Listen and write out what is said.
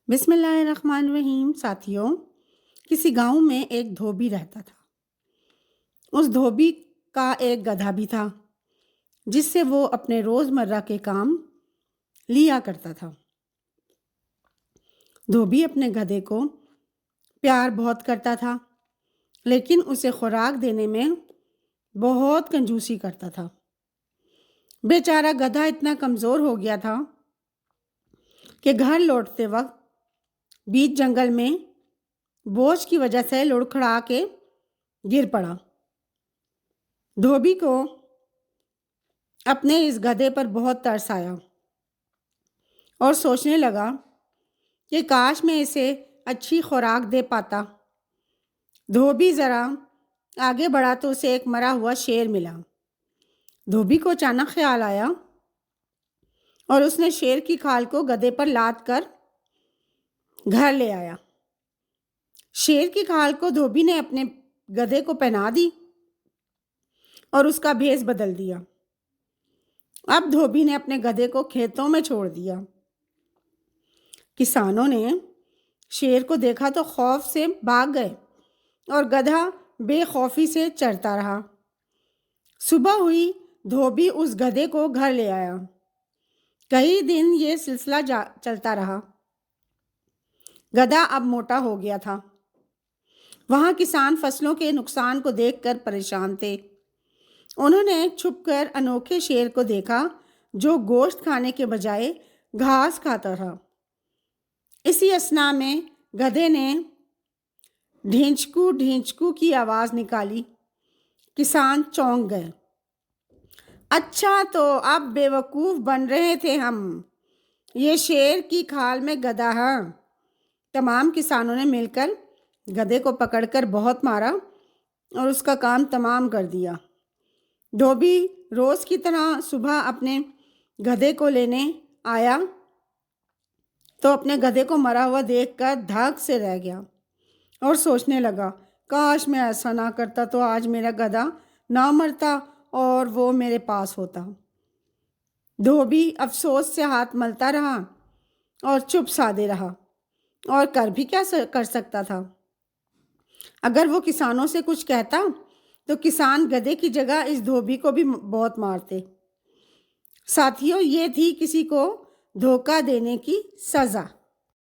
بسم اللہ الرحمن الرحیم۔ ساتھیوں، کسی گاؤں میں ایک دھوبی رہتا تھا۔ اس دھوبی کا ایک گدھا بھی تھا جس سے وہ اپنے روزمرہ کے کام لیا کرتا تھا۔ دھوبی اپنے گدھے کو پیار بہت کرتا تھا، لیکن اسے خوراک دینے میں بہت کنجوسی کرتا تھا۔ بیچارہ گدھا اتنا کمزور ہو گیا تھا کہ گھر لوٹتے وقت بیچ جنگل میں بوجھ کی وجہ سے لڑکھڑا کے گر پڑا۔ دھوبی کو اپنے اس گدھے پر بہت ترس آیا اور سوچنے لگا کہ کاش میں اسے اچھی خوراک دے پاتا۔ دھوبی ذرا آگے بڑھا تو اسے ایک مرا ہوا شیر ملا۔ دھوبی کو اچانک خیال آیا اور اس نے شیر کی کھال کو گدھے پر لاد کر گھر لے آیا۔ شیر کی کھال کو دھوبی نے اپنے گدھے کو پہنا دی اور اس کا بھیس بدل دیا۔ اب دھوبی نے اپنے گدھے کو کھیتوں میں چھوڑ دیا۔ کسانوں نے شیر کو دیکھا تو خوف سے بھاگ گئے اور گدھا بے خوفی سے چرتا رہا۔ صبح ہوئی، دھوبی اس گدھے کو گھر لے آیا۔ کئی دن یہ سلسلہ چلتا رہا۔ گدھا اب موٹا ہو گیا تھا۔ وہاں کسان فصلوں کے نقصان کو دیکھ کر پریشان تھے۔ انہوں نے چھپ کر انوکھے شیر کو دیکھا جو گوشت کھانے کے بجائے گھاس کھاتا تھا۔ اسی اثنا میں گدھے نے ڈھینچکو ڈھینچکو کی آواز نکالی۔ کسان چونک گئے۔ اچھا، تو اب بیوقوف بن رہے تھے ہم، یہ شیر کی کھال میں گدھا ہے۔ تمام کسانوں نے مل کر گدھے کو پکڑ کر بہت مارا اور اس کا کام تمام کر دیا۔ دھوبی روز کی طرح صبح اپنے گدھے کو لینے آیا تو اپنے گدھے کو مرا ہوا دیکھ کر دھک سے رہ گیا اور سوچنے لگا، کاش میں ایسا نہ کرتا تو آج میرا گدھا نہ مرتا اور وہ میرے پاس ہوتا۔ دھوبی افسوس سے ہاتھ ملتا رہا اور چپ سادے رہا، اور کر بھی کیا کر سکتا تھا۔ اگر وہ کسانوں سے کچھ کہتا تو کسان گدھے کی جگہ اس دھوبی کو بھی بہت مارتے۔ ساتھیوں، یہ تھی کسی کو دھوکہ دینے کی سزا۔